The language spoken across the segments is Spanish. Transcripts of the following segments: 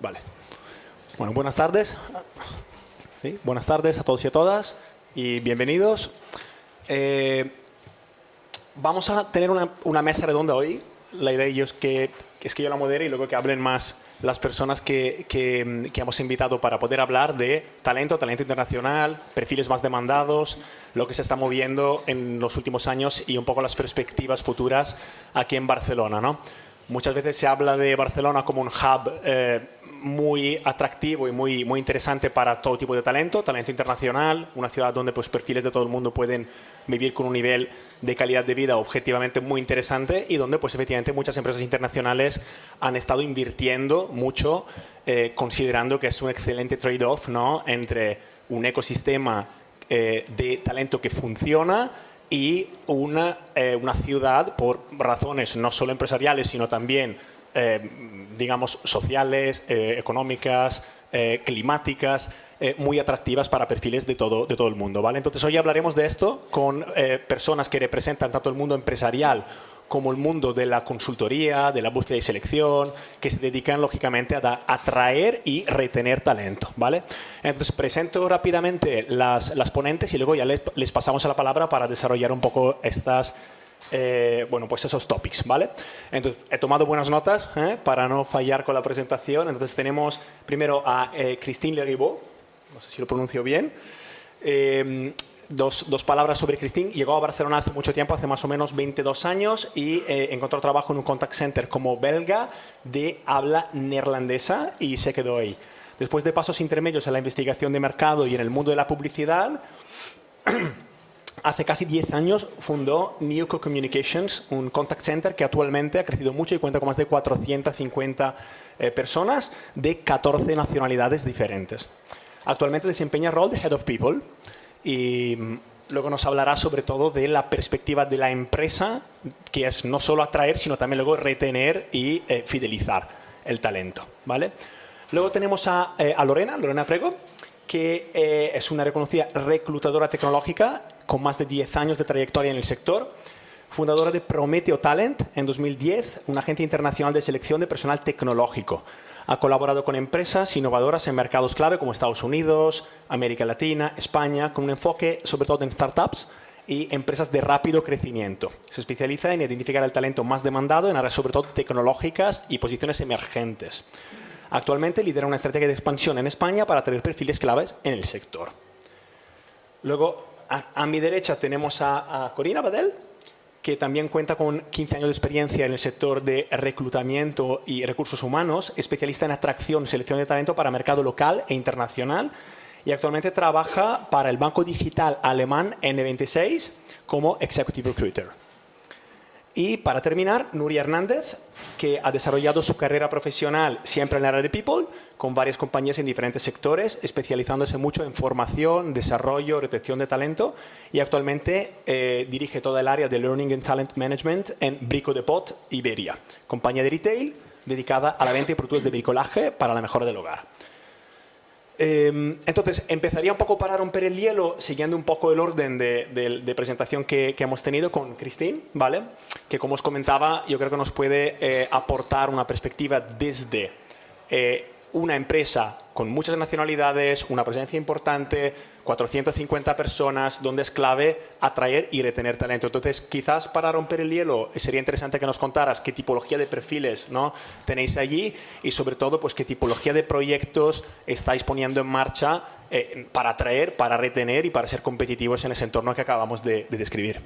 Vale. Bueno, buenas tardes. Sí, buenas tardes a todos y a todas y bienvenidos. Vamos a tener una mesa redonda hoy. La idea es que yo la modere y luego que hablen más las personas que hemos invitado para poder hablar de talento internacional, perfiles más demandados, lo que se está moviendo en los últimos años y un poco las perspectivas futuras aquí en Barcelona, ¿no? Muchas veces se habla de Barcelona como un hub muy atractivo y muy interesante para todo tipo de talento internacional, una ciudad donde pues, perfiles de todo el mundo pueden vivir con un nivel de calidad de vida objetivamente muy interesante y donde pues, efectivamente muchas empresas internacionales han estado invirtiendo mucho, considerando que es un excelente trade-off, ¿no?, entre un ecosistema de talento que funciona y una ciudad, por razones no solo empresariales, sino también, digamos, sociales, económicas, climáticas, muy atractivas para perfiles de todo el mundo, ¿vale? Entonces, hoy hablaremos de esto con personas que representan tanto el mundo empresarial como el mundo de la consultoría, de la búsqueda y selección, que se dedican, lógicamente, a atraer y retener talento, ¿vale? Entonces, presento rápidamente las ponentes y luego ya les pasamos a la palabra para desarrollar un poco estas, bueno, pues esos topics, ¿vale? Entonces, he tomado buenas notas para no fallar con la presentación. Entonces, tenemos primero a Christine Leribaud, no sé si lo pronuncio bien. Dos palabras sobre Christine. Llegó a Barcelona hace mucho tiempo, hace más o menos 22 años, y encontró trabajo en un contact center como belga de habla neerlandesa y se quedó ahí. Después de pasos intermedios en la investigación de mercado y en el mundo de la publicidad, hace casi 10 años fundó Newco Communications, un contact center que actualmente ha crecido mucho y cuenta con más de 450 personas de 14 nacionalidades diferentes. Actualmente desempeña el rol de Head of People y luego nos hablará sobre todo de la perspectiva de la empresa, que es no solo atraer, sino también luego retener y fidelizar el talento, ¿vale? Luego tenemos a Lorena Prego, que es una reconocida reclutadora tecnológica con más de 10 años de trayectoria en el sector, fundadora de Prometeo Talent en 2010, una agencia internacional de selección de personal tecnológico. Ha colaborado con empresas innovadoras en mercados clave como Estados Unidos, América Latina, España, con un enfoque sobre todo en startups y empresas de rápido crecimiento. Se especializa en identificar el talento más demandado en áreas sobre todo tecnológicas y posiciones emergentes. Actualmente lidera una estrategia de expansión en España para atraer perfiles claves en el sector. Luego, a mi derecha tenemos a Corina Badel, que también cuenta con 15 años de experiencia en el sector de reclutamiento y recursos humanos, especialista en atracción y selección de talento para mercado local e internacional, y actualmente trabaja para el banco digital alemán N26 como Executive Recruiter. Y para terminar, Nuria Hernández, que ha desarrollado su carrera profesional siempre en el área de People, con varias compañías en diferentes sectores, especializándose mucho en formación, desarrollo, retención de talento, y actualmente dirige toda el área de Learning and Talent Management en Brico Depot Iberia, compañía de retail dedicada a la venta de productos de bricolaje para la mejora del hogar. Entonces, empezaría un poco para romper el hielo, siguiendo un poco el orden de presentación que hemos tenido con Christine, ¿vale? Que, como os comentaba, yo creo que nos puede aportar una perspectiva desde una empresa con muchas nacionalidades, una presencia importante, 450 personas, donde es clave atraer y retener talento. Entonces, quizás para romper el hielo sería interesante que nos contaras qué tipología de perfiles, ¿no?, tenéis allí y, sobre todo, pues qué tipología de proyectos estáis poniendo en marcha para atraer, para retener y para ser competitivos en ese entorno que acabamos de describir.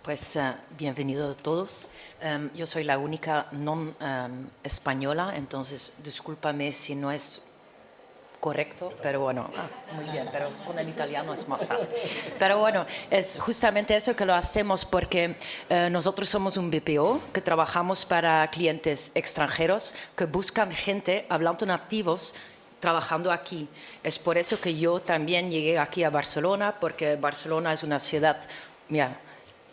Pues bienvenidos a todos. Yo soy la única no española, entonces discúlpame si no es correcto, pero bueno, muy bien, pero con el italiano es más fácil. Pero bueno, es justamente eso que lo hacemos porque nosotros somos un BPO que trabajamos para clientes extranjeros que buscan gente hablando nativos trabajando aquí. Es por eso que yo también llegué aquí a Barcelona, porque Barcelona es una ciudad, mira,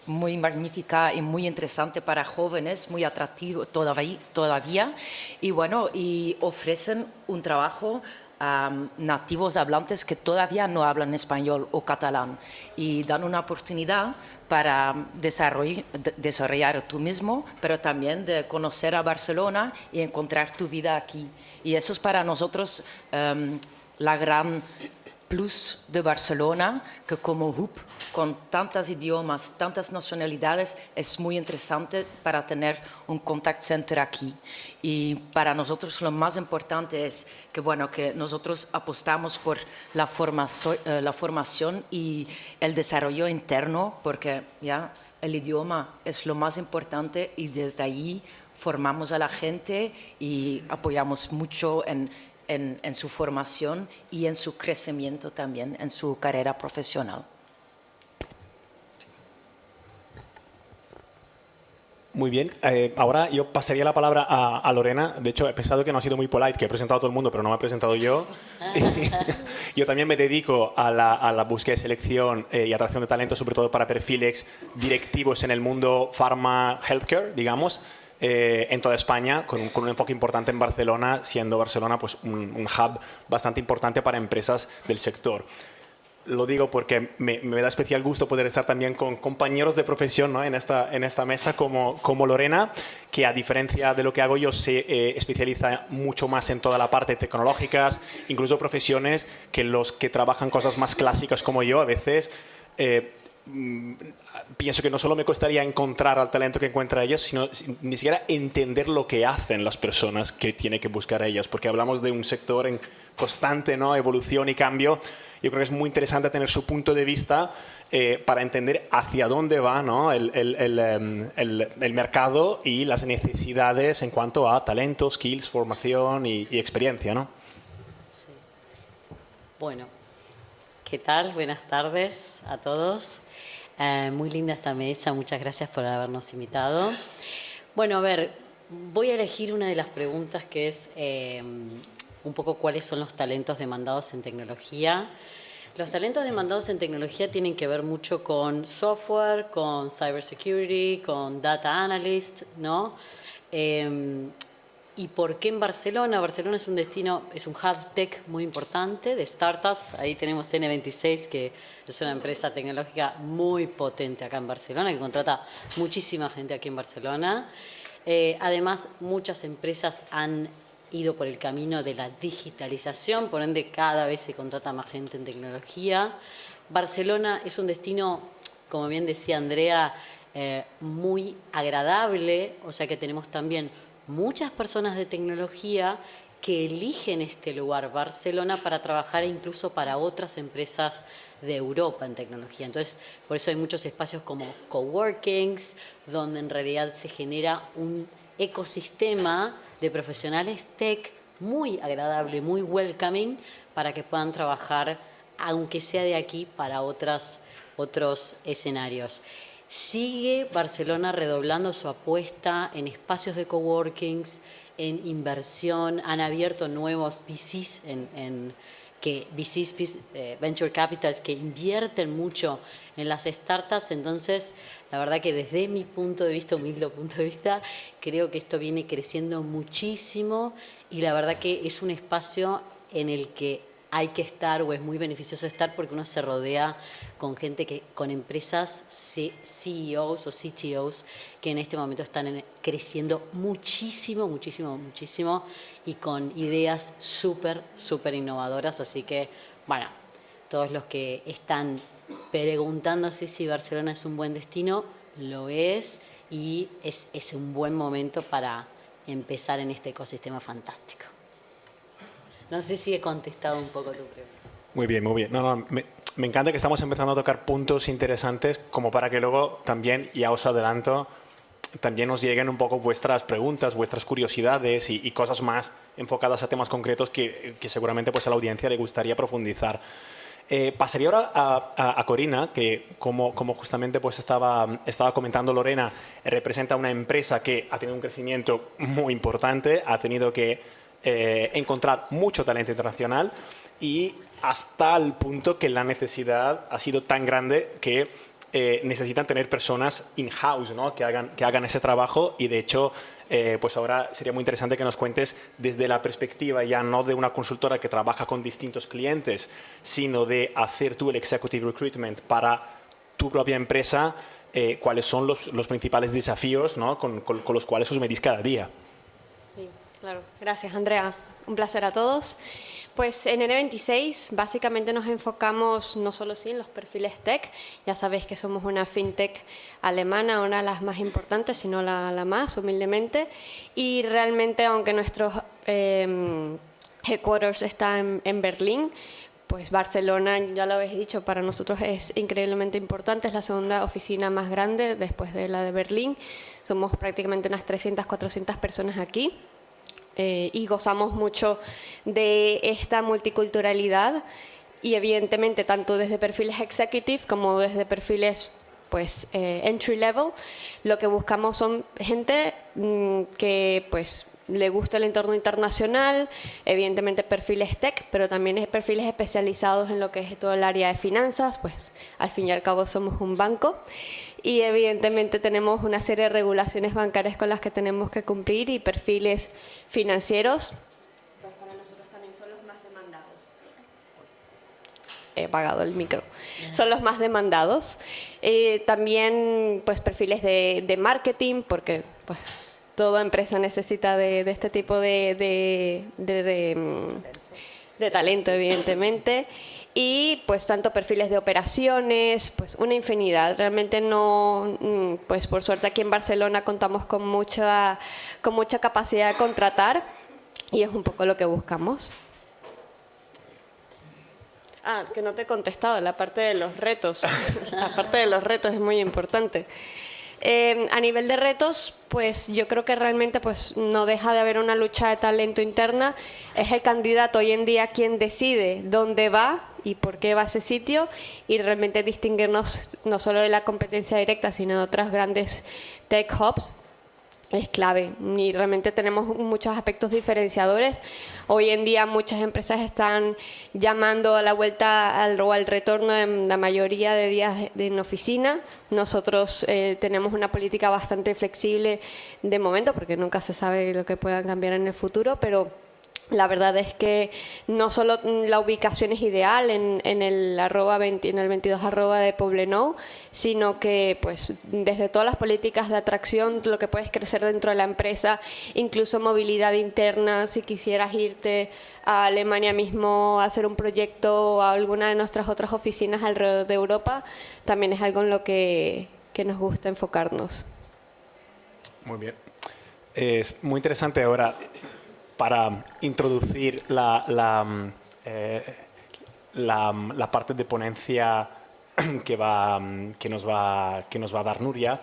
muy magnífica y muy interesante para jóvenes, muy atractivo todavía y bueno, y ofrecen un trabajo a nativos hablantes que todavía no hablan español o catalán y dan una oportunidad para desarrollar tú mismo, pero también de conocer a Barcelona y encontrar tu vida aquí. Y eso es para nosotros la gran plus de Barcelona, que como hub con tantos idiomas, tantas nacionalidades, es muy interesante para tener un contact center aquí. Y para nosotros lo más importante es que, bueno, que nosotros apostamos por la formación y el desarrollo interno, porque ya el idioma es lo más importante y desde ahí formamos a la gente y apoyamos mucho en su formación y en su crecimiento también, en su carrera profesional. Muy bien, ahora yo pasaría la palabra a Lorena. De hecho, he pensado que no ha sido muy polite, que he presentado a todo el mundo, pero no me he presentado yo. Yo también me dedico a la búsqueda de selección y atracción de talento, sobre todo para perfiles directivos en el mundo pharma, healthcare, digamos, en toda España, con un enfoque importante en Barcelona, siendo Barcelona pues, un hub bastante importante para empresas del sector. Lo digo porque me da especial gusto poder estar también con compañeros de profesión, ¿no? en esta mesa como Lorena, que a diferencia de lo que hago yo se especializa mucho más en toda la parte tecnológicas, incluso profesiones que los que trabajan cosas más clásicas como yo a veces pienso que no solo me costaría encontrar al talento que encuentra ellos, sino ni siquiera entender lo que hacen las personas que tiene que buscar a ellas, porque hablamos de un sector en constante, ¿no? Evolución y cambio. Yo creo que es muy interesante tener su punto de vista para entender hacia dónde va, ¿no? el mercado y las necesidades en cuanto a talento, skills, formación y experiencia, ¿no? Sí. Bueno, ¿qué tal? Buenas tardes a todos. Muy linda esta mesa, muchas gracias por habernos invitado. Bueno, a ver, voy a elegir una de las preguntas que es un poco cuáles son los talentos demandados en tecnología. Los talentos demandados en tecnología tienen que ver mucho con software, con cybersecurity, con data analyst, ¿no? ¿Y por qué en Barcelona? Barcelona es un destino, es un hub tech muy importante de startups. Ahí tenemos N26, que es una empresa tecnológica muy potente acá en Barcelona, que contrata muchísima gente aquí en Barcelona. Además, muchas empresas han ido por el camino de la digitalización, por ende cada vez se contrata más gente en tecnología. Barcelona es un destino, como bien decía Andrea, muy agradable, o sea que tenemos también muchas personas de tecnología que eligen este lugar, Barcelona, para trabajar incluso para otras empresas de Europa en tecnología. Entonces, por eso hay muchos espacios como coworkings, donde en realidad se genera un ecosistema de profesionales tech muy agradable, muy welcoming, para que puedan trabajar, aunque sea de aquí, para otros escenarios. Sigue Barcelona redoblando su apuesta en espacios de coworkings, en inversión, han abierto nuevos VCs, Venture Capitals, que invierten mucho en las startups. Entonces, la verdad que desde mi punto de vista, humilde punto de vista, creo que esto viene creciendo muchísimo y la verdad que es un espacio en el que hay que estar, o es muy beneficioso estar, porque uno se rodea con gente con empresas, CEOs o CTOs, que en este momento están creciendo muchísimo, muchísimo, muchísimo, y con ideas súper, súper innovadoras. Así que, bueno, todos los que están preguntándose si Barcelona es un buen destino, lo es, y es un buen momento para empezar en este ecosistema fantástico. No sé si he contestado un poco tu pregunta. Muy bien, muy bien. Me encanta que estamos empezando a tocar puntos interesantes como para que luego también, ya os adelanto, también nos lleguen un poco vuestras preguntas, vuestras curiosidades y cosas más enfocadas a temas concretos que seguramente pues, a la audiencia le gustaría profundizar. Pasaría ahora a Corina, que como justamente pues estaba comentando Lorena, representa una empresa que ha tenido un crecimiento muy importante, ha tenido que encontrar mucho talento internacional y hasta el punto que la necesidad ha sido tan grande que necesitan tener personas in-house, ¿no? que hagan ese trabajo y de hecho pues ahora sería muy interesante que nos cuentes desde la perspectiva ya no de una consultora que trabaja con distintos clientes, sino de hacer tú el executive recruitment para tu propia empresa, cuáles son los principales desafíos, ¿no? con los cuales os medís cada día. Sí, claro. Gracias, Andrea. Un placer a todos. Pues en N26 básicamente nos enfocamos no solo en los perfiles tech, ya sabéis que somos una fintech alemana, una de las más importantes, sino la más, humildemente, y realmente aunque nuestros headquarters está en Berlín, pues Barcelona, ya lo habéis dicho, para nosotros es increíblemente importante, es la segunda oficina más grande después de la de Berlín, somos prácticamente unas 300, 400 personas aquí. Y gozamos mucho de esta multiculturalidad y evidentemente tanto desde perfiles executive como desde perfiles pues entry level, lo que buscamos son gente que pues le gusta el entorno internacional, evidentemente perfiles tech, pero también perfiles especializados en lo que es todo el área de finanzas, pues al fin y al cabo somos un banco. Y evidentemente tenemos una serie de regulaciones bancarias con las que tenemos que cumplir y perfiles financieros. Pues para nosotros también son los más demandados. He apagado el micro. Son los más demandados. También pues perfiles de marketing, porque pues toda empresa necesita de este tipo de talento, evidentemente. Y pues tanto perfiles de operaciones, pues una infinidad. Realmente no, pues por suerte aquí en Barcelona contamos con mucha capacidad de contratar y es un poco lo que buscamos. Ah, que no te he contestado, la parte de los retos. La parte de los retos es muy importante. A nivel de retos, pues yo creo que realmente pues no deja de haber una lucha de talento interna. Es el candidato hoy en día quien decide dónde va y por qué va a ese sitio y realmente distinguirnos no solo de la competencia directa, sino de otras grandes tech hubs es clave y realmente tenemos muchos aspectos diferenciadores. Hoy en día muchas empresas están llamando a la vuelta o al retorno de la mayoría de días en oficina. Nosotros tenemos una política bastante flexible de momento porque nunca se sabe lo que pueda cambiar en el futuro, pero la verdad es que no solo la ubicación es ideal en el 22 arroba de Poblenou, sino que pues desde todas las políticas de atracción, lo que puedes crecer dentro de la empresa, incluso movilidad interna, si quisieras irte a Alemania mismo a hacer un proyecto o a alguna de nuestras otras oficinas alrededor de Europa, también es algo en lo que nos gusta enfocarnos. Muy bien. Es muy interesante ahora para introducir la parte de ponencia que nos va a dar Nuria.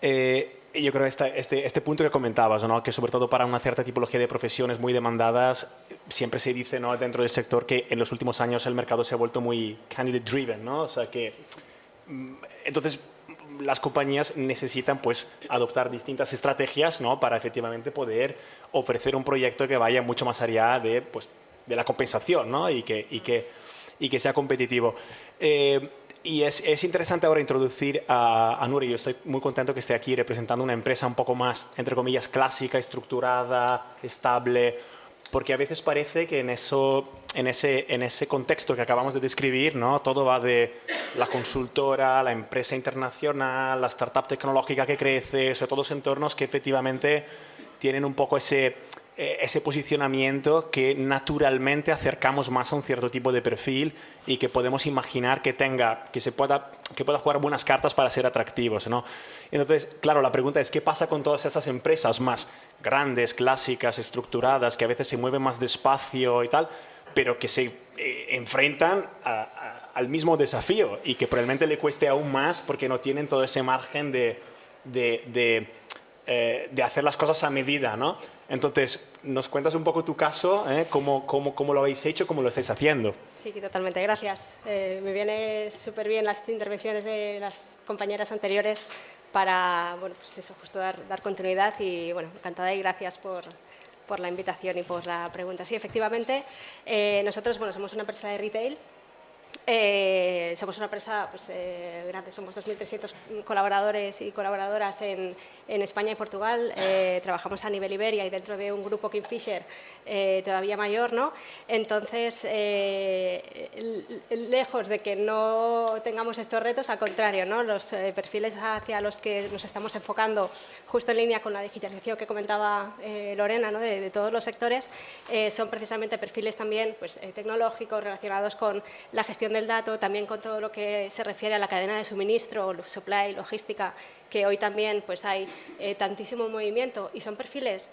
Yo creo este punto que comentabas, ¿no? Que sobre todo para una cierta tipología de profesiones muy demandadas, siempre se dice, ¿no? Dentro del sector que en los últimos años el mercado se ha vuelto muy candidate driven, ¿no? O sea que entonces las compañías necesitan pues adoptar distintas estrategias, ¿no? Para efectivamente poder ofrecer un proyecto que vaya mucho más allá de la compensación, ¿no? y que sea competitivo. Y es interesante ahora introducir a Nuria. Yo estoy muy contento que esté aquí representando una empresa un poco más, entre comillas, clásica, estructurada, estable, porque a veces parece que en ese contexto que acabamos de describir, ¿no? Todo va de la consultora, la empresa internacional, la startup tecnológica que crece, o sea, todos entornos que efectivamente tienen un poco ese posicionamiento que naturalmente acercamos más a un cierto tipo de perfil y que podemos imaginar que pueda jugar buenas cartas para ser atractivos, ¿no? Entonces, claro, la pregunta es, ¿qué pasa con todas esas empresas más grandes, clásicas, estructuradas, que a veces se mueven más despacio y tal, pero que se enfrentan al mismo desafío y que probablemente le cueste aún más porque no tienen todo ese margen de hacer las cosas a medida, ¿no? Entonces, ¿nos cuentas un poco tu caso? ¿Cómo lo habéis hecho? ¿Cómo lo estáis haciendo? Sí, totalmente. Gracias. Me viene súper bien las intervenciones de las compañeras anteriores para, bueno, pues eso, justo dar continuidad y, bueno, encantada y gracias por la invitación y por la pregunta. Sí, efectivamente, nosotros, bueno, somos una empresa de retail Somos una empresa pues, grande, somos 2.300 colaboradores y colaboradoras en España y Portugal. Trabajamos a nivel Iberia y dentro de un grupo Kingfisher todavía mayor, ¿no? Entonces, lejos de que no tengamos estos retos, al contrario, ¿no? Los perfiles hacia los que nos estamos enfocando, justo en línea con la digitalización que comentaba Lorena, ¿no? de todos los sectores, son precisamente perfiles también pues, tecnológicos relacionados con la gestión del dato, también con todo lo que se refiere a la cadena de suministro, supply, logística, que hoy también pues, hay tantísimo movimiento y son perfiles,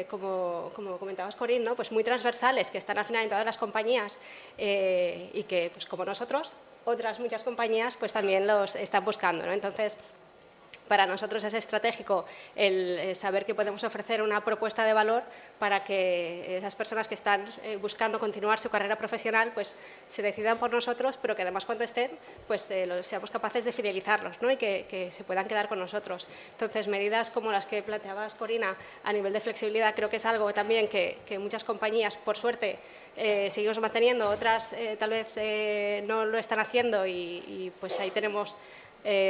como comentabas Corín, ¿no? Pues muy transversales, que están al final en todas las compañías y que, pues, como nosotros, otras muchas compañías pues, también los están buscando, ¿no? Entonces, para nosotros es estratégico el saber que podemos ofrecer una propuesta de valor para que esas personas que están buscando continuar su carrera profesional pues se decidan por nosotros, pero que además cuando estén pues seamos capaces de fidelizarlos, ¿no? Y que se puedan quedar con nosotros. Entonces, medidas como las que planteabas, Corina, a nivel de flexibilidad, creo que es algo también que muchas compañías, por suerte, seguimos manteniendo, otras tal vez no lo están haciendo y pues ahí tenemos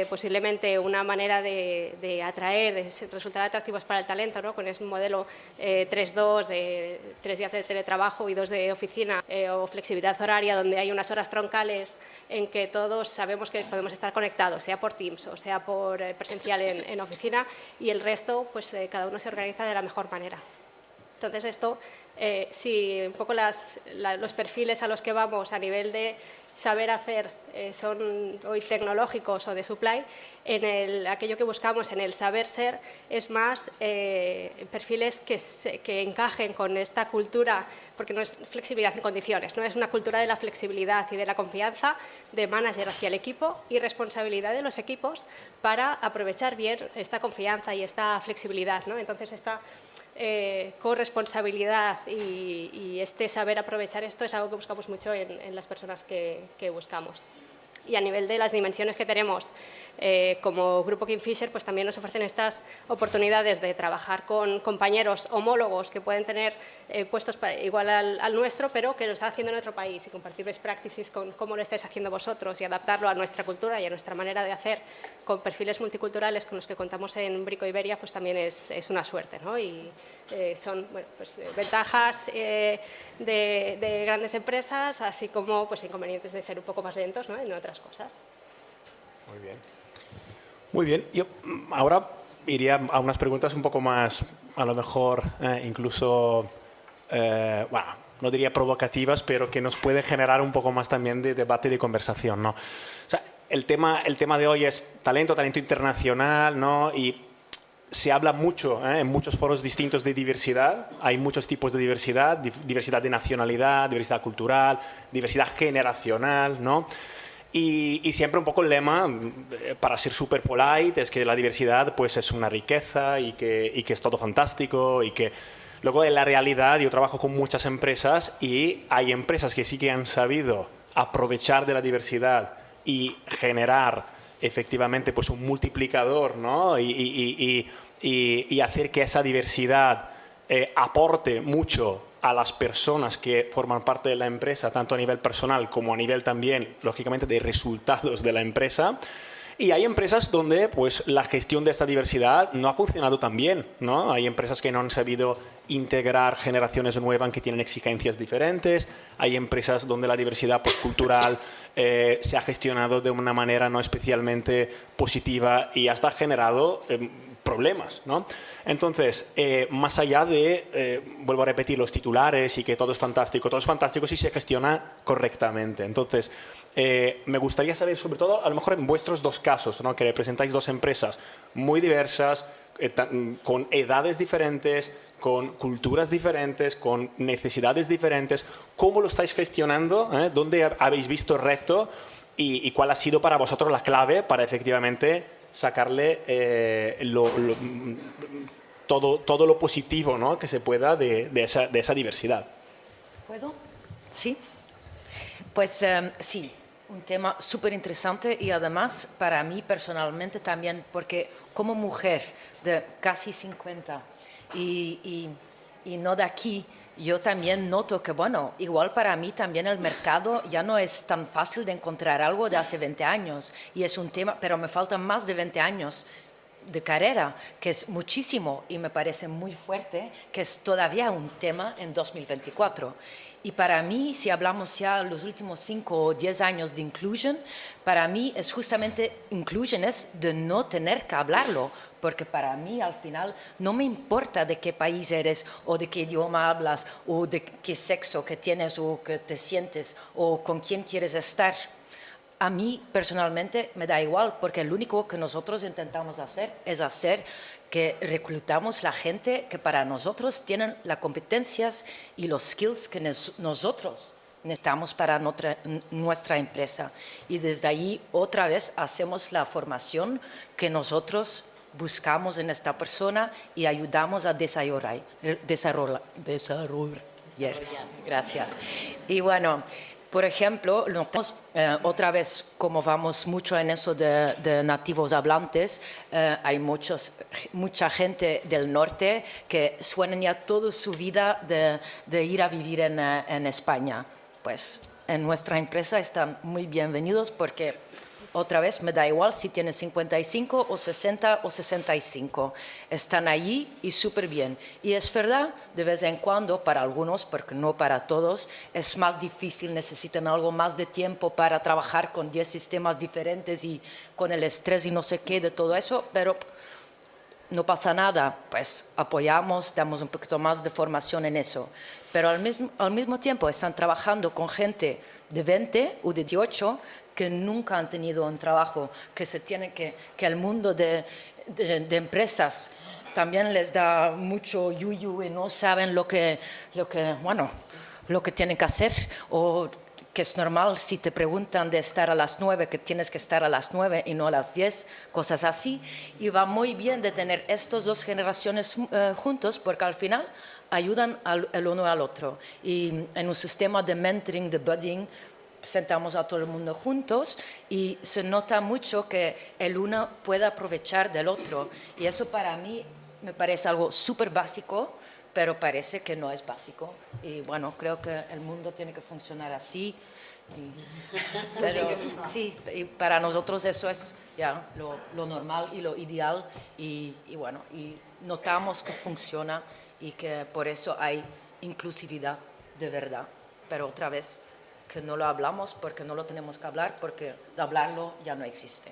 posiblemente una manera de atraer, de resultar atractivos para el talento, ¿no? Con ese modelo 3-2 de 3 días de teletrabajo y 2 de oficina o flexibilidad horaria donde hay unas horas troncales en que todos sabemos que podemos estar conectados, sea por Teams o sea por presencial en oficina y el resto pues cada uno se organiza de la mejor manera. Entonces esto, si un poco los perfiles a los que vamos a nivel de saber hacer son hoy tecnológicos o de supply, aquello que buscamos en el saber ser es más perfiles que encajen con esta cultura, porque no es flexibilidad en condiciones, no es una cultura de la flexibilidad y de la confianza de manager hacia el equipo y responsabilidad de los equipos para aprovechar bien esta confianza y esta flexibilidad, ¿no? Entonces esta corresponsabilidad y este saber aprovechar esto es algo que buscamos mucho en las personas que buscamos. Y a nivel de las dimensiones que tenemos como Grupo Kingfisher, pues también nos ofrecen estas oportunidades de trabajar con compañeros homólogos que pueden tener puestos igual al nuestro, pero que lo están haciendo en otro país y compartir best practices con cómo lo estáis haciendo vosotros y adaptarlo a nuestra cultura y a nuestra manera de hacer con perfiles multiculturales con los que contamos en Brico Iberia, pues también es una suerte, ¿no? Y son bueno, pues, ventajas de grandes empresas, así como pues, inconvenientes de ser un poco más lentos, ¿no? En otras cosas. Muy bien. Muy bien. Yo ahora iría a unas preguntas un poco más, a lo mejor, incluso, bueno, no diría provocativas, pero que nos puede generar un poco más también de debate y de conversación, ¿no? O sea, el tema de hoy es talento internacional, ¿no? Y se habla mucho en muchos foros distintos de diversidad. Hay muchos tipos de diversidad, diversidad de nacionalidad, diversidad cultural, diversidad generacional, ¿no? Y siempre un poco el lema, para ser súper polite, es que la diversidad pues, es una riqueza y que es todo fantástico y que luego en la realidad yo trabajo con muchas empresas y hay empresas que sí que han sabido aprovechar de la diversidad y generar efectivamente pues, un multiplicador, ¿no? y hacer que esa diversidad aporte mucho a las personas que forman parte de la empresa, tanto a nivel personal como a nivel también, lógicamente, de resultados de la empresa. Y hay empresas donde pues, la gestión de esta diversidad no ha funcionado tan bien, ¿no? Hay empresas que no han sabido integrar generaciones nuevas que tienen exigencias diferentes. Hay empresas donde la diversidad pues, cultural se ha gestionado de una manera no especialmente positiva y hasta ha generado problemas, ¿no? Entonces, más allá de, vuelvo a repetir, los titulares y que todo es fantástico si se gestiona correctamente. Entonces, me gustaría saber, sobre todo, a lo mejor en vuestros dos casos, ¿no? Que representáis dos empresas muy diversas, con edades diferentes, con culturas diferentes, con necesidades diferentes. ¿Cómo lo estáis gestionando? ¿Dónde habéis visto reto? ¿Y cuál ha sido para vosotros la clave para efectivamente sacarle todo lo positivo, ¿no? Que se pueda de esa diversidad? ¿Puedo? Sí. Pues sí, un tema súper interesante y además para mí personalmente también, porque como mujer de casi 50 y no de aquí, yo también noto que, bueno, igual para mí también el mercado ya no es tan fácil de encontrar algo de hace 20 años. Y es un tema, pero me faltan más de 20 años de carrera, que es muchísimo y me parece muy fuerte, que es todavía un tema en 2024. Y para mí, si hablamos ya los últimos 5 o 10 años de inclusion, para mí es justamente inclusion es de no tener que hablarlo, porque para mí al final no me importa de qué país eres o de qué idioma hablas o de qué sexo que tienes o que te sientes o con quién quieres estar. A mí personalmente me da igual, porque lo único que nosotros intentamos hacer es hacer que reclutamos la gente que para nosotros tienen las competencias y los skills que nosotros necesitamos para nuestra empresa. Y desde ahí otra vez hacemos la formación que nosotros buscamos en esta persona y ayudamos a desarrollar. Gracias. Y bueno, por ejemplo, notamos otra vez, como vamos mucho en eso de nativos hablantes, hay mucha gente del norte que suenan ya toda su vida de ir a vivir en España. Pues en nuestra empresa están muy bienvenidos porque otra vez me da igual si tienes 55 o 60 o 65. Están allí y súper bien. Y es verdad, de vez en cuando, para algunos, porque no para todos, es más difícil, necesitan algo más de tiempo para trabajar con 10 sistemas diferentes y con el estrés y no sé qué de todo eso, pero no pasa nada, pues apoyamos, damos un poquito más de formación en eso. Pero al mismo tiempo están trabajando con gente de 20 o de 18 que nunca han tenido un trabajo, que el mundo de empresas también les da mucho yuyu y no saben lo que tienen que hacer, o que es normal si te preguntan de estar a las 9, que tienes que estar a las 9 y no a las 10, cosas así. Y va muy bien de tener estas dos generaciones juntos, porque al final ayudan el uno al otro. Y en un sistema de mentoring, de buddying, sentamos a todo el mundo juntos y se nota mucho que el uno puede aprovechar del otro. Y eso para mí me parece algo súper básico, pero parece que no es básico. Y bueno, creo que el mundo tiene que funcionar así. Pero sí, y para nosotros eso es ya lo normal y lo ideal. Y bueno, y notamos que funciona y que por eso hay inclusividad de verdad. Pero otra vez, que no lo hablamos porque no lo tenemos que hablar, porque de hablarlo ya no existe.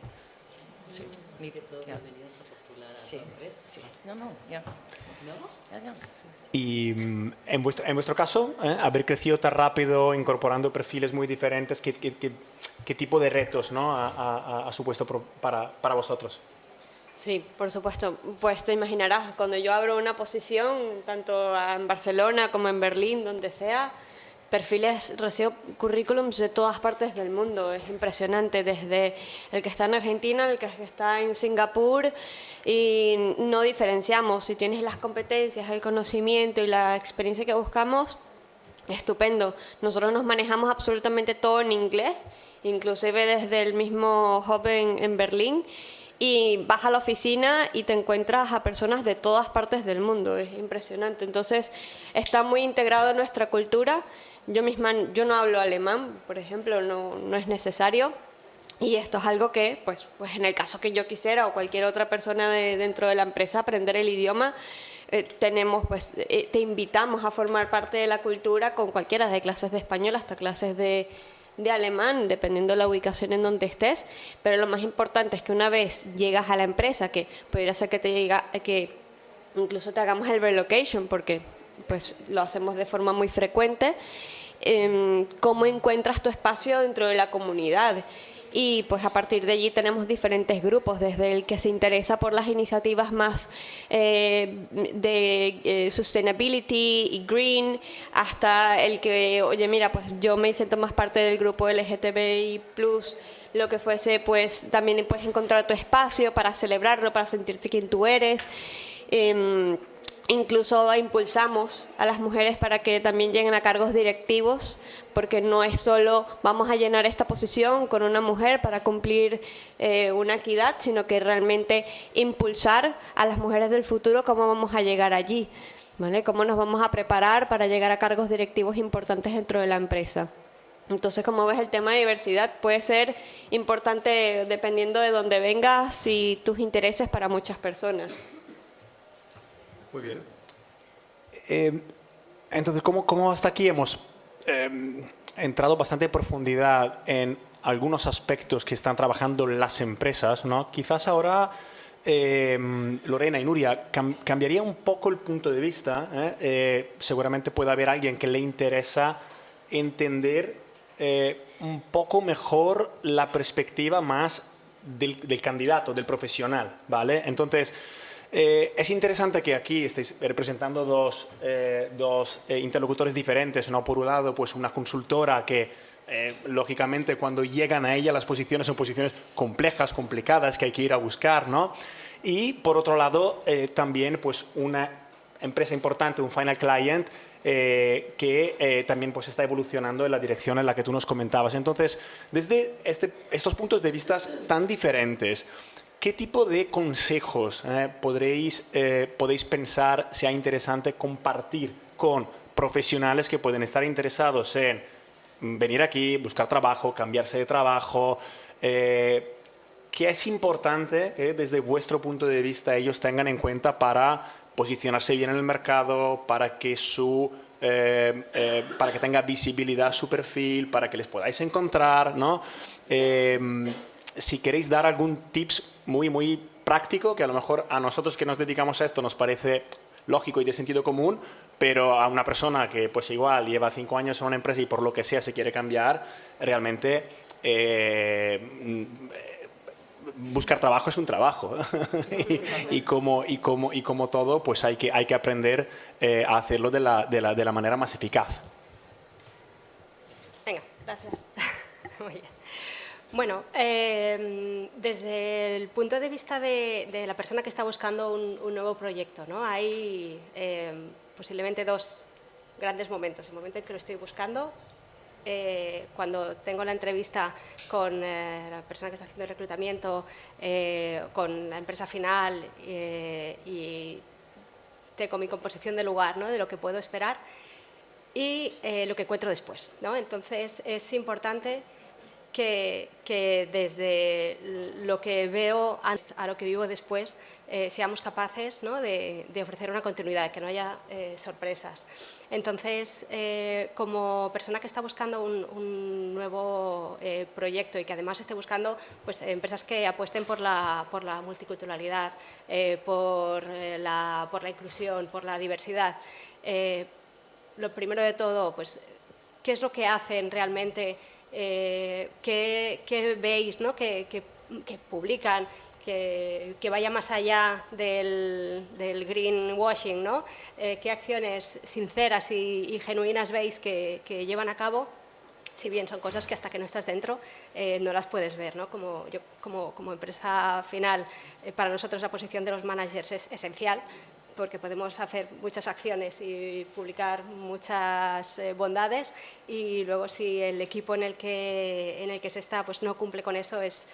Sí. Así que todos bienvenidos a postular a tu empresa. Sí. No, ya. ¿No? Ya. Y en vuestro caso, haber crecido tan rápido, incorporando perfiles muy diferentes, ¿qué tipo de retos, ¿no? ha supuesto para vosotros? Sí, por supuesto. Pues te imaginarás, cuando yo abro una posición, tanto en Barcelona como en Berlín, donde sea, perfiles, recibo currículums de todas partes del mundo. Es impresionante, desde el que está en Argentina, el que está en Singapur, y no diferenciamos. Si tienes las competencias, el conocimiento y la experiencia que buscamos, estupendo. Nosotros nos manejamos absolutamente todo en inglés, inclusive desde el mismo hub en Berlín. Y vas a la oficina y te encuentras a personas de todas partes del mundo. Es impresionante. Entonces, está muy integrado en nuestra cultura. Yo no hablo alemán, por ejemplo, no es necesario. Y esto es algo que, pues en el caso que yo quisiera o cualquier otra persona dentro de la empresa, aprender el idioma, te invitamos a formar parte de la cultura con cualquiera, de clases de español hasta clases de alemán, dependiendo de la ubicación en donde estés. Pero lo más importante es que una vez llegas a la empresa, que podría ser que incluso te hagamos el relocation, porque pues lo hacemos de forma muy frecuente, cómo encuentras tu espacio dentro de la comunidad. Y pues a partir de allí tenemos diferentes grupos, desde el que se interesa por las iniciativas más de sustainability y green, hasta el que, oye, mira, pues yo me siento más parte del grupo LGTBI+, lo que fuese, pues también puedes encontrar tu espacio para celebrarlo, para sentirte quien tú eres. Incluso impulsamos a las mujeres para que también lleguen a cargos directivos, porque no es solo vamos a llenar esta posición con una mujer para cumplir una equidad, sino que realmente impulsar a las mujeres del futuro cómo vamos a llegar allí. ¿vale? Cómo nos vamos a preparar para llegar a cargos directivos importantes dentro de la empresa. Entonces, como ves, el tema de diversidad puede ser importante dependiendo de dónde vengas y tus intereses para muchas personas. Muy bien. Entonces, ¿cómo hasta aquí hemos entrado bastante en profundidad en algunos aspectos que están trabajando las empresas, ¿no? Quizás ahora, Lorena y Nuria, cambiaría un poco el punto de vista. Seguramente puede haber alguien que le interesa entender un poco mejor la perspectiva más del candidato, del profesional, ¿vale? Entonces, es interesante que aquí estéis representando dos interlocutores diferentes, ¿no? Por un lado, pues una consultora que, lógicamente, cuando llegan a ella las posiciones son posiciones complejas, complicadas, que hay que ir a buscar, ¿no? Y, por otro lado, también pues una empresa importante, un final client, que también pues está evolucionando en la dirección en la que tú nos comentabas. Entonces, desde estos puntos de vista tan diferentes, ¿qué tipo de consejos podéis pensar sea interesante compartir con profesionales que pueden estar interesados en venir aquí, buscar trabajo, cambiarse de trabajo? ¿Qué es importante que desde vuestro punto de vista ellos tengan en cuenta para posicionarse bien en el mercado, para que para que tenga visibilidad su perfil, para que les podáis encontrar, ¿no? Si queréis dar algún tips muy práctico, que a lo mejor a nosotros que nos dedicamos a esto nos parece lógico y de sentido común, pero a una persona que pues igual lleva 5 años en una empresa y por lo que sea se quiere cambiar, realmente buscar trabajo es un trabajo. y como todo, pues hay que aprender a hacerlo de la manera más eficaz. Venga, gracias. Muy bien. Bueno, desde el punto de vista de la persona que está buscando un nuevo proyecto, ¿no? Hay posiblemente dos grandes momentos. El momento en que lo estoy buscando, cuando tengo la entrevista con la persona que está haciendo el reclutamiento, con la empresa final y tengo mi composición de lugar, ¿no? De lo que puedo esperar y lo que encuentro después, ¿no? Entonces, es importante que desde lo que veo antes a lo que vivo después seamos capaces, ¿no? de ofrecer una continuidad, que no haya sorpresas. Entonces, como persona que está buscando un nuevo proyecto y que además esté buscando pues, empresas que apuesten por la multiculturalidad, por la inclusión, por la diversidad, lo primero de todo, pues, ¿qué es lo que hacen realmente? ¿Qué veis, ¿no? que publican, que vaya más allá del greenwashing, ¿no? ¿Qué acciones sinceras y genuinas veis que llevan a cabo? Si bien son cosas que hasta que no estás dentro no las puedes ver, ¿no? Como empresa final, para nosotros la posición de los managers es esencial, porque podemos hacer muchas acciones y publicar muchas bondades y luego si el equipo en el que se está pues no cumple con eso es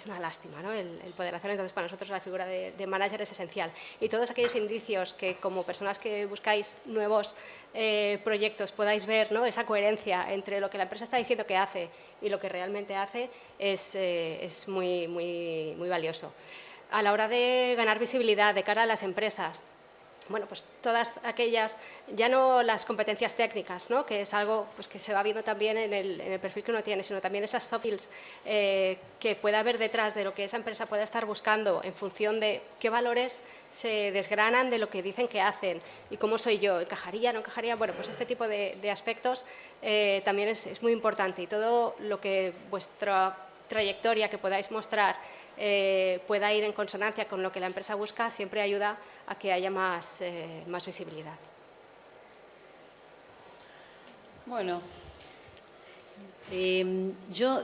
una lástima, ¿no? el poder hacerlo. Entonces, para nosotros la figura de manager es esencial. Y todos aquellos indicios que como personas que buscáis nuevos proyectos podáis ver, ¿no? Esa coherencia entre lo que la empresa está diciendo que hace y lo que realmente hace es muy valioso. A la hora de ganar visibilidad de cara a las empresas, bueno, pues todas aquellas, ya no las competencias técnicas, ¿no? Que es algo pues, que se va viendo también en el perfil que uno tiene, sino también esas soft skills que pueda haber detrás de lo que esa empresa pueda estar buscando en función de qué valores se desgranan de lo que dicen que hacen y cómo soy yo, ¿encajaría, no encajaría? Bueno, pues este tipo de aspectos también es muy importante y todo lo que vuestra trayectoria que podáis mostrar pueda ir en consonancia con lo que la empresa busca, siempre ayuda a que haya más visibilidad. Bueno, yo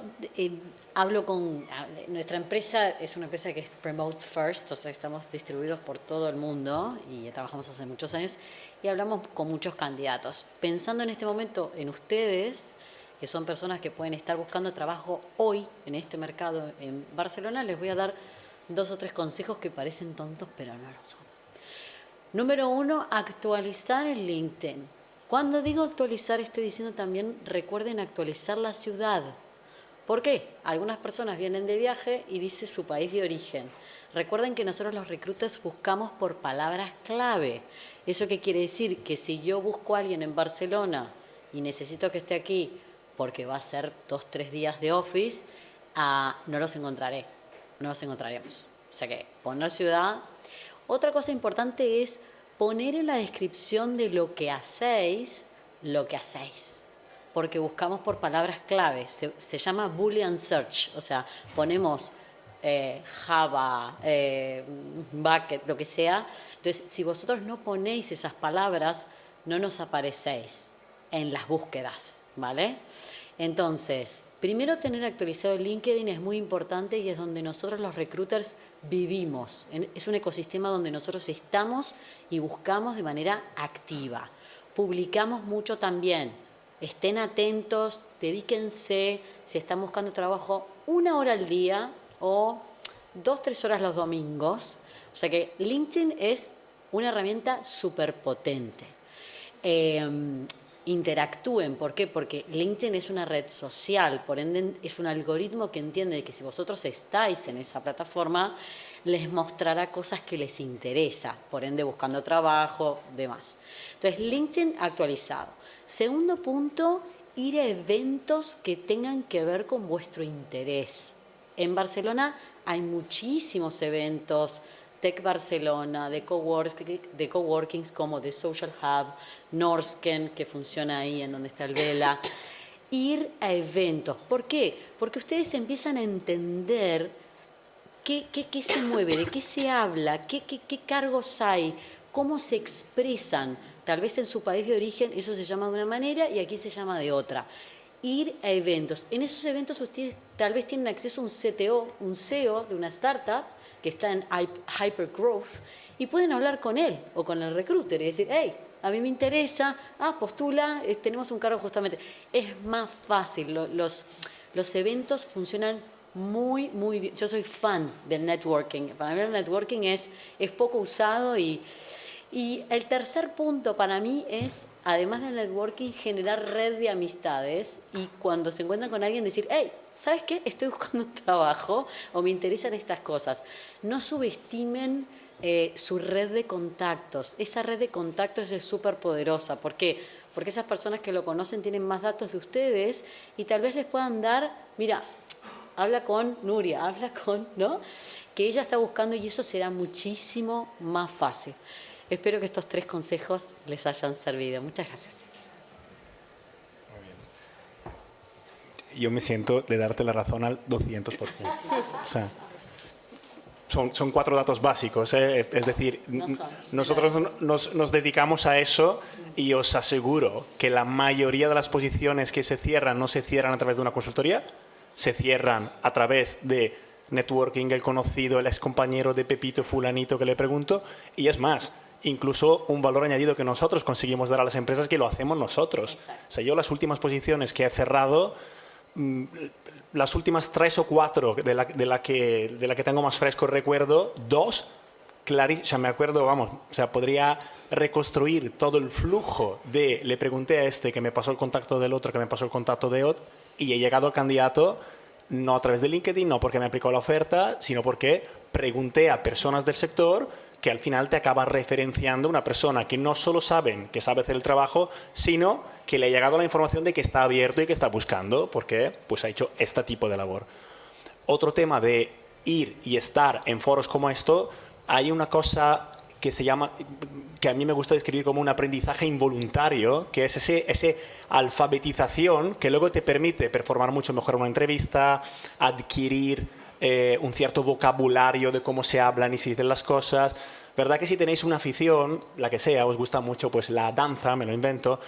hablo con... Nuestra empresa es una empresa que es remote first, o sea, estamos distribuidos por todo el mundo y trabajamos hace muchos años y hablamos con muchos candidatos. Pensando en este momento en ustedes, que son personas que pueden estar buscando trabajo hoy en este mercado en Barcelona, les voy a dar 2 o 3 consejos que parecen tontos, pero no lo son. Número 1, actualizar el LinkedIn. Cuando digo actualizar, estoy diciendo también, recuerden actualizar la ciudad. ¿Por qué? Algunas personas vienen de viaje y dice su país de origen. Recuerden que nosotros los recruiters buscamos por palabras clave. ¿Eso qué quiere decir? Que si yo busco a alguien en Barcelona y necesito que esté aquí porque va a ser 2-3 días de office, no los encontraré, no los encontraremos. O sea que poner ciudad. Otra cosa importante es poner en la descripción de lo que hacéis, porque buscamos por palabras clave. Se llama Boolean Search, o sea, ponemos Java, Bucket, lo que sea. Entonces, si vosotros no ponéis esas palabras, no nos aparecéis en las búsquedas, ¿vale? Entonces, primero tener actualizado el LinkedIn es muy importante y es donde nosotros los recruiters vivimos. Es un ecosistema donde nosotros estamos y buscamos de manera activa. Publicamos mucho también. Estén atentos, dedíquense, si están buscando trabajo, 1 hora al día o 2-3 horas los domingos. O sea que LinkedIn es una herramienta súper potente. Interactúen, ¿por qué? Porque LinkedIn es una red social, por ende es un algoritmo que entiende que si vosotros estáis en esa plataforma, les mostrará cosas que les interesa, por ende buscando trabajo, demás. Entonces, LinkedIn actualizado. Segundo punto, ir a eventos que tengan que ver con vuestro interés. En Barcelona hay muchísimos eventos, Tech Barcelona, de coworkings como The Social Hub, Norsken, que funciona ahí en donde está el Vela. Ir a eventos. ¿Por qué? Porque ustedes empiezan a entender qué se mueve, de qué se habla, qué cargos hay, cómo se expresan. Tal vez en su país de origen eso se llama de una manera y aquí se llama de otra. Ir a eventos. En esos eventos ustedes tal vez tienen acceso a un CTO, un CEO de una startup, que está en hypergrowth, y pueden hablar con él o con el recruiter y decir, hey, a mí me interesa, postula, tenemos un cargo justamente. Es más fácil, los eventos funcionan muy, muy bien. Yo soy fan del networking. Para mí el networking es poco usado y el tercer punto para mí es, además del networking, generar red de amistades y cuando se encuentran con alguien decir, hey, ¿sabes qué? Estoy buscando un trabajo o me interesan estas cosas. No subestimen su red de contactos. Esa red de contactos es súper poderosa. ¿Por qué? Porque esas personas que lo conocen tienen más datos de ustedes y tal vez les puedan dar, mira, habla con Nuria, habla con, ¿no? Que ella está buscando y eso será muchísimo más fácil. Espero que estos 3 consejos les hayan servido. Muchas gracias. Yo me siento de darte la razón al 200%. O sea, son 4 datos básicos. Es decir, nosotros nos dedicamos a eso y os aseguro que la mayoría de las posiciones que se cierran no se cierran a través de una consultoría, se cierran a través de networking, el conocido, el excompañero de Pepito, fulanito que le pregunto, y es más, incluso un valor añadido que nosotros conseguimos dar a las empresas que lo hacemos nosotros. Exacto. O sea, yo las últimas posiciones que he cerrado, las últimas 3 o 4 de la que tengo más fresco recuerdo, 2, o sea, me acuerdo, vamos, o sea, podría reconstruir todo el flujo de, le pregunté a este que me pasó el contacto del otro, que me pasó el contacto de otro, y he llegado al candidato no a través de LinkedIn, no porque me aplicó la oferta, sino porque pregunté a personas del sector que al final te acaba referenciando una persona que no solo saben que sabe hacer el trabajo, sino que le ha llegado la información de que está abierto y que está buscando, porque pues, ha hecho este tipo de labor. Otro tema de ir y estar en foros como esto, hay una cosa que se llama, que a mí me gusta describir como un aprendizaje involuntario, que es ese alfabetización que luego te permite performar mucho mejor una entrevista, adquirir un cierto vocabulario de cómo se hablan y se dicen las cosas. ¿Verdad que si tenéis una afición, la que sea, os gusta mucho pues la danza, me lo invento,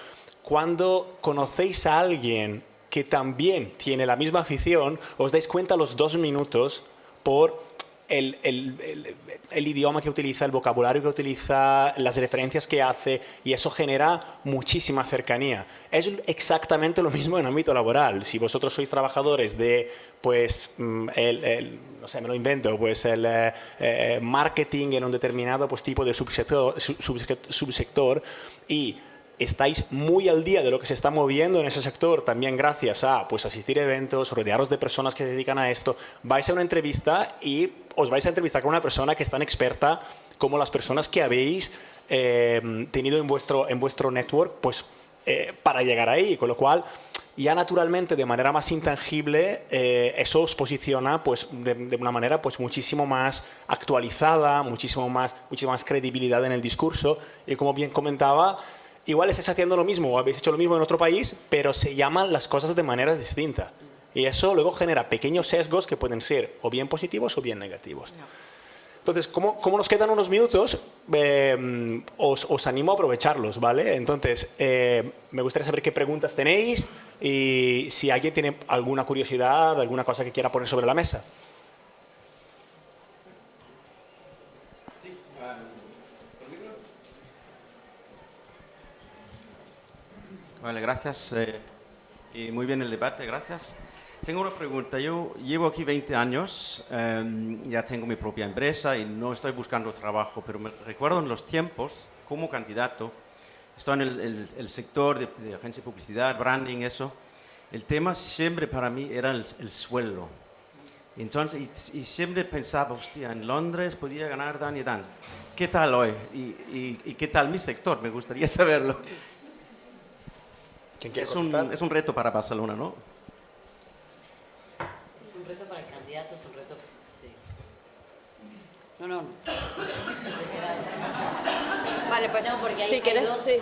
cuando conocéis a alguien que también tiene la misma afición, os dais cuenta a los 2 minutos por el idioma que utiliza, el vocabulario que utiliza, las referencias que hace, y eso genera muchísima cercanía. Es exactamente lo mismo en el ámbito laboral. Si vosotros sois trabajadores de, pues, no sé, me lo invento, pues el marketing en un determinado pues, tipo de subsector y estáis muy al día de lo que se está moviendo en ese sector, también gracias a pues, asistir a eventos, rodearos de personas que se dedican a esto, vais a una entrevista y os vais a entrevistar con una persona que es tan experta como las personas que habéis tenido en vuestro network pues, para llegar ahí, con lo cual ya naturalmente de manera más intangible eso os posiciona pues, de una manera pues, muchísimo más actualizada, muchísima más credibilidad en el discurso y como bien comentaba, igual estáis haciendo lo mismo o habéis hecho lo mismo en otro país, pero se llaman las cosas de manera distinta. Y eso luego genera pequeños sesgos que pueden ser o bien positivos o bien negativos. Entonces, como nos quedan unos minutos, os animo a aprovecharlos, ¿vale? Entonces, me gustaría saber qué preguntas tenéis y si alguien tiene alguna curiosidad, alguna cosa que quiera poner sobre la mesa. Vale, gracias. Y muy bien el debate, gracias. Tengo una pregunta. Yo llevo aquí 20 años, ya tengo mi propia empresa y no estoy buscando trabajo, pero me recuerdo en los tiempos, como candidato, estoy en el sector de agencia de publicidad, branding, eso. El tema siempre para mí era el sueldo. Entonces, y siempre pensaba, hostia, en Londres podía ganar dan y dan. ¿Qué tal hoy? ¿Y qué tal mi sector? Me gustaría saberlo. Es un reto para Barcelona, ¿no? Es un reto para el candidato, es un reto... Sí. No. Vale, pues No, porque si hay quieres, dos sí.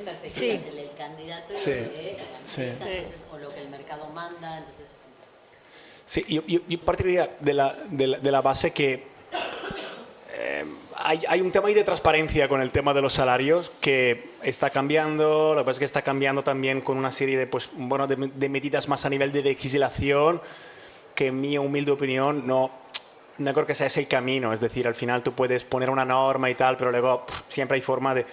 perspectivas, Sí. el del candidato y Sí. el de la Sí. empresa, entonces, o lo que el mercado manda, entonces... Sí, yo partiría de la base que hay un tema ahí de transparencia con el tema de los salarios que está cambiando, lo que pasa es que está cambiando también con una serie de, pues, bueno, de medidas más a nivel de legislación que en mi humilde opinión no creo que sea ese el camino, es decir, al final tú puedes poner una norma y tal, pero luego siempre hay forma de...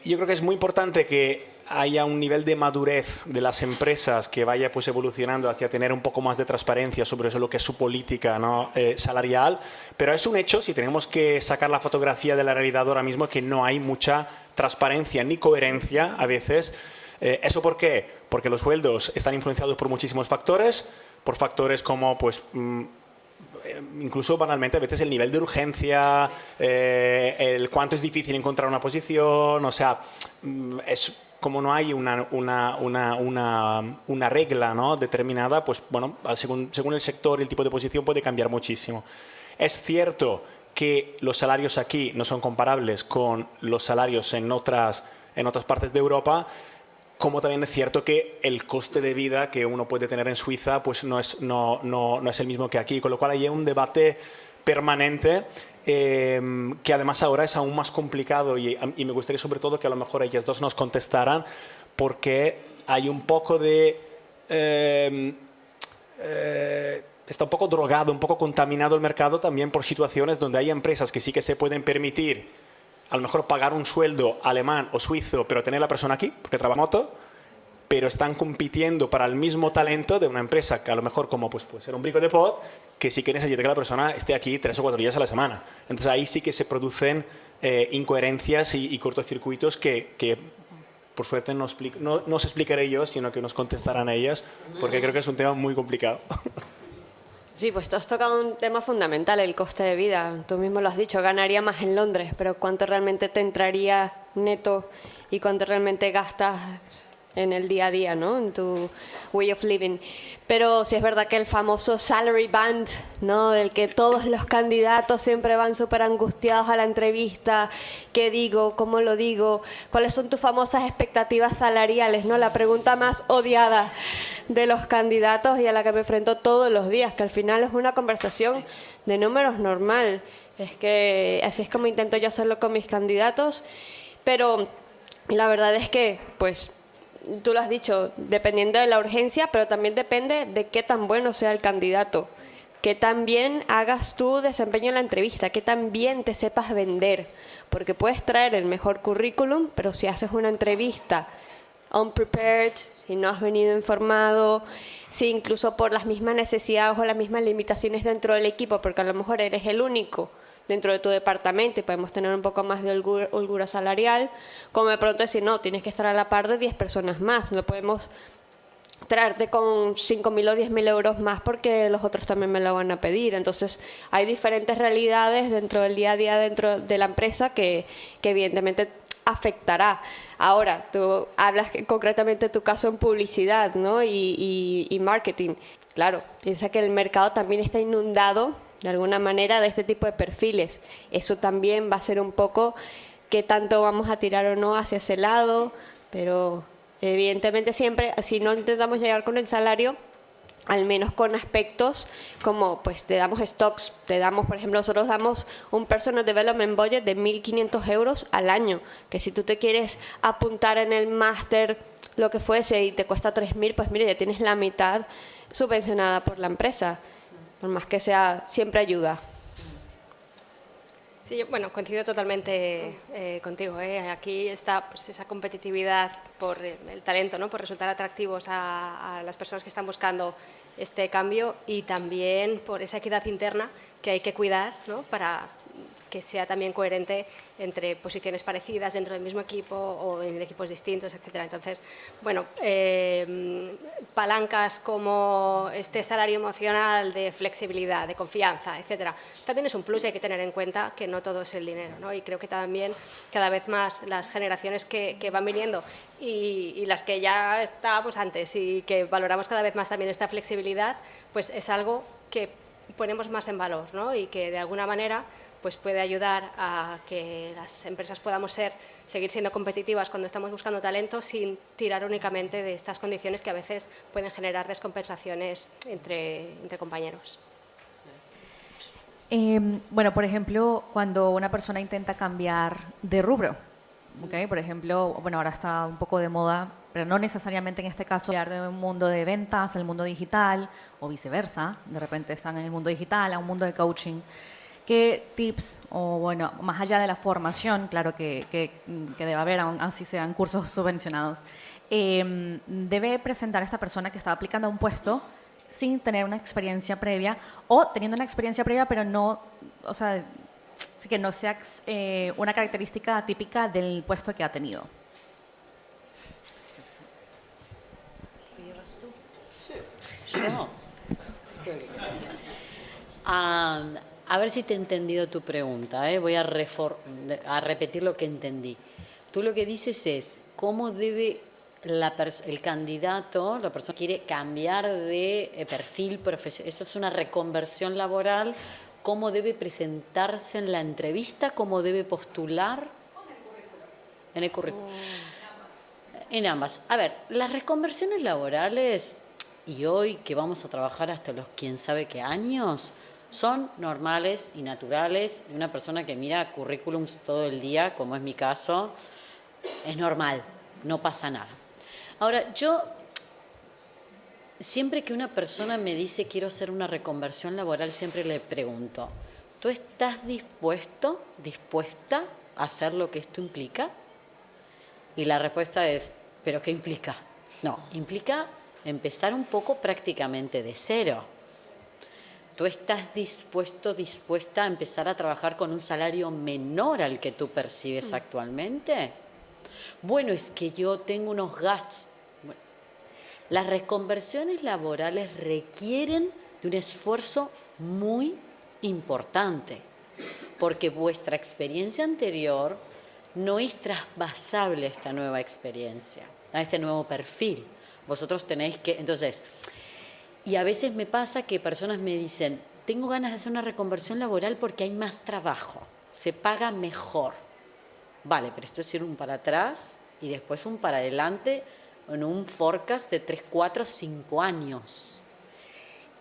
yo creo que es muy importante que haya un nivel de madurez de las empresas que vaya pues evolucionando hacia tener un poco más de transparencia sobre eso, lo que es su política, ¿no? Salarial, pero es un hecho, si tenemos que sacar la fotografía de la realidad ahora mismo, que no hay mucha transparencia ni coherencia a veces. ¿Eso por qué? Porque los sueldos están influenciados por muchísimos factores, por factores como pues incluso banalmente a veces el nivel de urgencia, el cuánto es difícil encontrar una posición, o sea, es como no hay una regla, ¿no? determinada, pues bueno, según el sector y el tipo de posición puede cambiar muchísimo. Es cierto que los salarios aquí no son comparables con los salarios en otras partes de Europa, como también es cierto que el coste de vida que uno puede tener en Suiza pues no es el mismo que aquí, con lo cual hay un debate permanente que además ahora es aún más complicado y me gustaría sobre todo que a lo mejor ellas dos nos contestaran porque hay un poco de... está un poco drogado, un poco contaminado el mercado también por situaciones donde hay empresas que sí que se pueden permitir a lo mejor pagar un sueldo alemán o suizo, pero tener la persona aquí, porque trabaja remoto, pero están compitiendo para el mismo talento de una empresa que a lo mejor como pues, puede ser un brico de pot, que sí que necesita que la persona esté aquí 3 o 4 días a la semana. Entonces ahí sí que se producen incoherencias y cortocircuitos que por suerte no os explicaré yo, sino que nos contestarán ellas, porque creo que es un tema muy complicado. Sí, pues tú has tocado un tema fundamental, el coste de vida. Tú mismo lo has dicho, ganaría más en Londres, pero ¿cuánto realmente te entraría neto y cuánto realmente gastas en el día a día, ¿no? En tu way of living? Pero sí es verdad que el famoso salary band, ¿no? Del que todos los candidatos siempre van súper angustiados a la entrevista. ¿Qué digo? ¿Cómo lo digo? ¿Cuáles son tus famosas expectativas salariales, ¿no? La pregunta más odiada de los candidatos y a la que me enfrento todos los días, que al final es una conversación de números normal. Es que así es como intento yo hacerlo con mis candidatos, pero la verdad es que, pues, tú lo has dicho, dependiendo de la urgencia, pero también depende de qué tan bueno sea el candidato. que también hagas tu desempeño en la entrevista, que también te sepas vender, porque puedes traer el mejor currículum, pero si haces una entrevista unprepared, si no has venido informado, si incluso por las mismas necesidades o las mismas limitaciones dentro del equipo, porque a lo mejor eres el único dentro de tu departamento y podemos tener un poco más de holgura salarial, como de pronto decir, no, tienes que estar a la par de 10 personas más, no podemos traerte con 5.000 o 10.000 euros más porque los otros también me lo van a pedir. Entonces hay diferentes realidades dentro del día a día dentro de la empresa que evidentemente afectará. Ahora, tú hablas concretamente de tu caso en publicidad, ¿no? y marketing. Claro, piensa que el mercado también está inundado de alguna manera de este tipo de perfiles. Eso también va a ser un poco qué tanto vamos a tirar o no hacia ese lado, pero evidentemente siempre, si no intentamos llegar con el salario, al menos con aspectos como pues te damos stocks, te damos, por ejemplo, nosotros damos un personal development budget de 1.500 euros al año, que si tú te quieres apuntar en el máster, lo que fuese, y te cuesta 3.000, pues mire, ya tienes la mitad subvencionada por la empresa, por más que sea, siempre ayuda. Sí, bueno, coincido totalmente contigo. Aquí está pues, esa competitividad por el talento, ¿no? Por resultar atractivos a las personas que están buscando este cambio y también por esa equidad interna que hay que cuidar, ¿no? Para que sea también coherente entre posiciones parecidas dentro del mismo equipo o en equipos distintos, etcétera. Entonces, bueno, palancas como este salario emocional de flexibilidad, de confianza, etcétera, también es un plus y hay que tener en cuenta que no todo es el dinero, ¿no? Y creo que también cada vez más las generaciones que van viniendo y las que ya estábamos antes y que valoramos cada vez más también esta flexibilidad, pues es algo que ponemos más en valor, ¿no? Y que de alguna manera pues puede ayudar a que las empresas podamos seguir siendo competitivas cuando estamos buscando talento sin tirar únicamente de estas condiciones que a veces pueden generar descompensaciones entre compañeros. Bueno, por ejemplo, cuando una persona intenta cambiar de rubro, ¿okay? Por ejemplo, bueno, ahora está un poco de moda, pero no necesariamente en este caso, hablar de un mundo de ventas al mundo digital o viceversa, de repente están en el mundo digital a un mundo de coaching. ¿Qué tips, o bueno, más allá de la formación, claro que debe haber, aún así sean cursos subvencionados, debe presentar esta persona que está aplicando a un puesto sin tener una experiencia previa o teniendo una experiencia previa, pero no, o sea, que no sea una característica típica del puesto que ha tenido? ¿Llevas tú? Sí. Yo. A ver si te he entendido tu pregunta, ¿eh? Voy a repetir lo que entendí. Tú lo que dices es cómo debe el candidato, la persona que quiere cambiar de perfil profesional, eso es una reconversión laboral, cómo debe presentarse en la entrevista, cómo debe postular en el currículum. En ambas. A ver, las reconversiones laborales, y hoy que vamos a trabajar hasta los quién sabe qué años, son normales y naturales. Una persona que mira currículums todo el día, como es mi caso, es normal, no pasa nada. Ahora, yo, siempre que una persona me dice quiero hacer una reconversión laboral, siempre le pregunto, ¿tú estás dispuesta a hacer lo que esto implica? Y la respuesta es, ¿pero qué implica? No, implica empezar un poco prácticamente de cero. ¿Tú estás dispuesta a empezar a trabajar con un salario menor al que tú percibes actualmente? Bueno, es que yo tengo unos gastos. Bueno, las reconversiones laborales requieren de un esfuerzo muy importante, porque vuestra experiencia anterior no es trasvasable a esta nueva experiencia, a este nuevo perfil. Vosotros tenéis que, entonces, y a veces me pasa que personas me dicen, tengo ganas de hacer una reconversión laboral porque hay más trabajo, se paga mejor. Vale, pero esto es ir un para atrás y después un para adelante en un forecast de 3, 4, 5 años.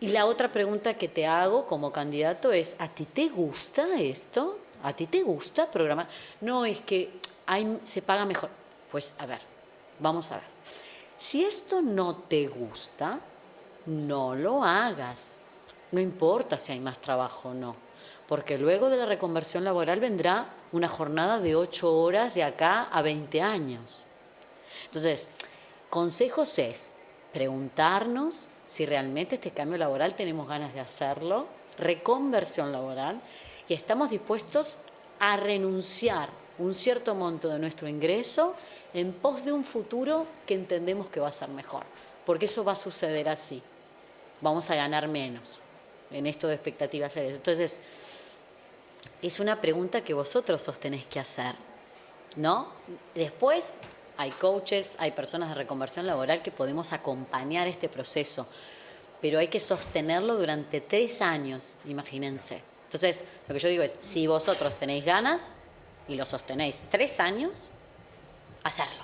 Y la otra pregunta que te hago como candidato es, ¿a ti te gusta esto? ¿A ti te gusta programar? No, es que se paga mejor. Pues a ver, vamos a ver. Si esto no te gusta, no lo hagas. no importa si hay más trabajo o no, porque luego de la reconversión laboral vendrá una jornada de 8 horas de acá a 20 años. Entonces, consejos es preguntarnos si realmente este cambio laboral tenemos ganas de hacerlo, reconversión laboral, y estamos dispuestos a renunciar un cierto monto de nuestro ingreso en pos de un futuro que entendemos que va a ser mejor, porque eso va a suceder así. Vamos a ganar menos en esto de expectativas serias. Entonces, es una pregunta que vosotros os tenéis que hacer, ¿no? Después hay coaches, hay personas de reconversión laboral que podemos acompañar este proceso, pero hay que sostenerlo durante 3 años, imagínense. Entonces, lo que yo digo es, si vosotros tenéis ganas y lo sostenéis 3 años, hacerlo.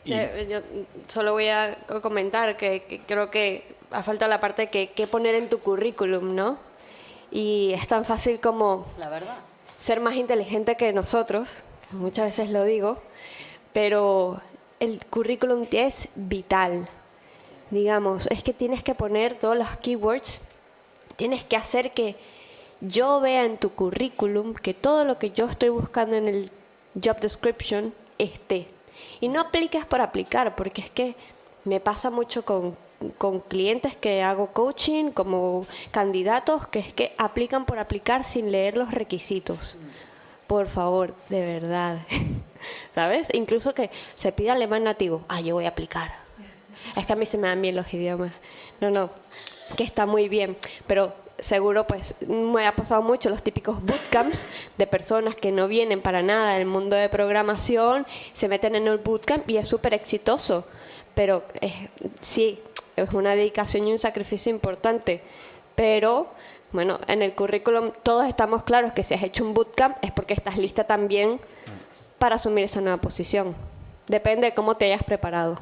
Yo solo voy a comentar que creo que ha faltado la parte que poner en tu currículum, ¿no? Y es tan fácil como La verdad. ser más inteligente que nosotros, muchas veces lo digo, pero el currículum es vital. Digamos, es que tienes que poner todos los keywords, tienes que hacer que yo vea en tu currículum que todo lo que yo estoy buscando en el job description esté. Y no apliques por aplicar, porque es que me pasa mucho con clientes que hago coaching, como candidatos, que es que aplican por aplicar sin leer los requisitos. Por favor, de verdad. ¿Sabes? Incluso que se pida alemán nativo. Yo voy a aplicar. Es que a mí se me dan bien los idiomas. No, que está muy bien. Pero seguro, pues, me ha pasado mucho los típicos bootcamps de personas que no vienen para nada del mundo de programación, se meten en el bootcamp y es súper exitoso. Pero sí, es una dedicación y un sacrificio importante. Pero, bueno, en el currículum todos estamos claros que si has hecho un bootcamp es porque estás lista también para asumir esa nueva posición. Depende de cómo te hayas preparado.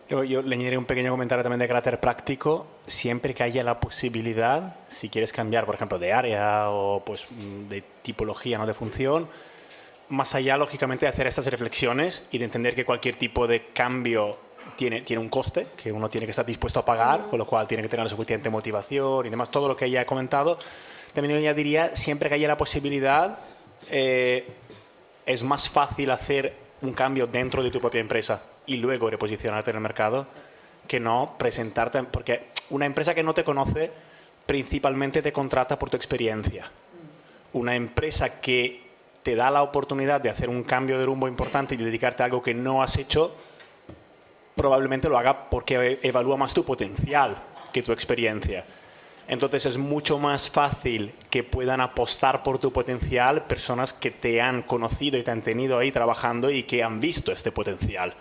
Yo le añadiré un pequeño comentario también de carácter práctico. Siempre que haya la posibilidad, si quieres cambiar, por ejemplo, de área o pues, de tipología, no de función, más allá, lógicamente, de hacer estas reflexiones y de entender que cualquier tipo de cambio tiene un coste que uno tiene que estar dispuesto a pagar, con lo cual tiene que tener la suficiente motivación y demás, todo lo que ella ha comentado. También yo diría, siempre que haya la posibilidad, es más fácil hacer un cambio dentro de tu propia empresa y luego reposicionarte en el mercado que no presentarte, porque una empresa que no te conoce principalmente te contrata por tu experiencia. Una empresa que te da la oportunidad de hacer un cambio de rumbo importante y dedicarte a algo que no has hecho, probablemente lo haga porque evalúa más tu potencial que tu experiencia. Entonces es mucho más fácil que puedan apostar por tu potencial personas que te han conocido y te han tenido ahí trabajando y que han visto este potencial.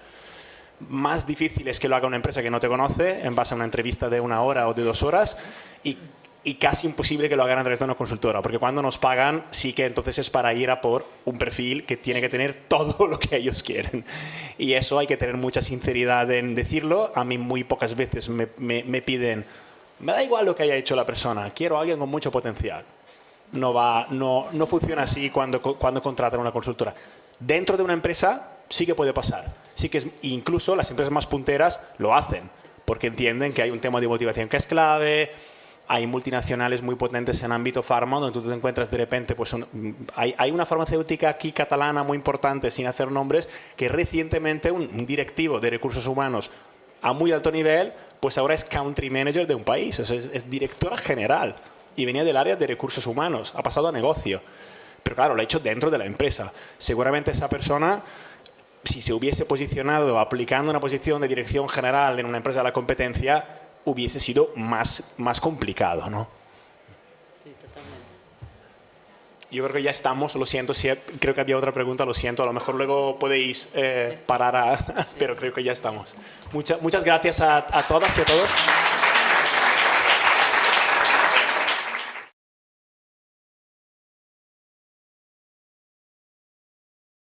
Más difícil es que lo haga una empresa que no te conoce en base a una entrevista de 1 hora o de 2 horas y casi imposible que lo hagan a través de una consultora, porque cuando nos pagan sí que entonces es para ir a por un perfil que tiene que tener todo lo que ellos quieren. Y eso hay que tener mucha sinceridad en decirlo. A mí muy pocas veces me piden, me da igual lo que haya hecho la persona, quiero a alguien con mucho potencial. No funciona así cuando contratan una consultora. Dentro de una empresa sí que puede pasar. Sí que incluso las empresas más punteras lo hacen, porque entienden que hay un tema de motivación que es clave. Hay multinacionales muy potentes en ámbito farma, donde tú te encuentras de repente, pues hay una farmacéutica aquí catalana muy importante, sin hacer nombres, que recientemente un directivo de recursos humanos a muy alto nivel, pues ahora es country manager de un país, es directora general y venía del área de recursos humanos, ha pasado a negocio. Pero claro, lo ha hecho dentro de la empresa. Seguramente esa persona, si se hubiese posicionado aplicando una posición de dirección general en una empresa de la competencia, hubiese sido más complicado, ¿no? Sí, totalmente. Yo creo que ya estamos, lo siento, creo que había otra pregunta, lo siento, a lo mejor luego podéis parar, pero creo que ya estamos. Muchas gracias a todas y a todos.